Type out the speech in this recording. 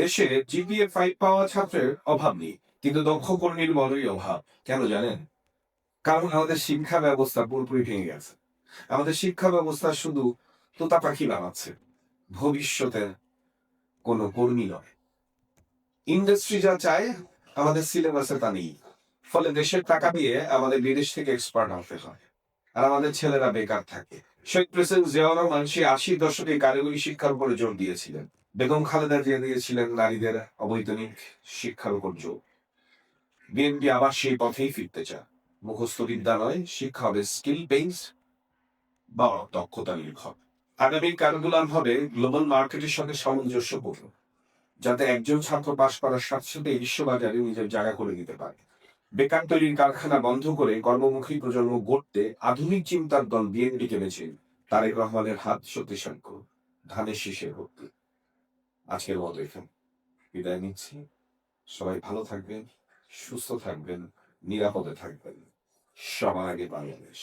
দেশে জিপিএ 5 পাওয়া ছাত্রের অভাব নেই, কিন্তু দক্ষ কর্মীর বড়ই অভাব। কেন জানেন? কারণ আমাদের শিক্ষা ব্যবস্থা পুরোপুরি ভেঙে গেছে। আমাদের শিক্ষা ব্যবস্থা শুধু তোতা পাখি বানাচ্ছে, ভবিষ্যতে কোনো কর্মী নয়। ইন্ডাস্ট্রি যা চায় আমাদের সিলেবাসে তা নেই। ফলে দেশের টাকা দিয়ে আমাদের বিদেশ থেকে এক্সপার্ট আনতে হয়, আর আমাদের ছেলেরা বেকার থাকে। শহীদ প্রেসিডেন্ট জিয়াউর রহমান সেই 80 দশকে কারিগরি শিক্ষার উপরে জোর দিয়েছিলেন। বেগম খালেদা জিয়া দিয়েছিলেন নারীদের অবৈতনিক শিক্ষার উপর জোর। বিএনপি আবার সেই পথেই ফিরতে চায়। মুখস্থ বিদ্যা নয়, শিক্ষা হবে স্কিল বেসড বা দক্ষতা নির্ভর। আগামী কারিকুলাম হবে গ্লোবাল মার্কেটের সঙ্গে সামঞ্জস্যপূর্ণ, যাতে একজন ছাত্র পাশ করার সাথে সাথে বিশ্ববাজারে নিজের জায়গা করে দিতে পারে। বেকার তৈরির কারখানা বন্ধ করে কর্মমুখী প্রজন্ম গড়তে আধুনিক চিন্তার দল বিএনপি কেনেছে। তারেক রহমানের হাত শক্তিশালী করুন, ধানের শীষে ভর্তি। আজকের মতো এখানে বিদায় নিচ্ছি। সবাই ভালো থাকবেন, সুস্থ থাকবেন, নিরাপদে থাকবেন। সবার আগে বাংলাদেশ।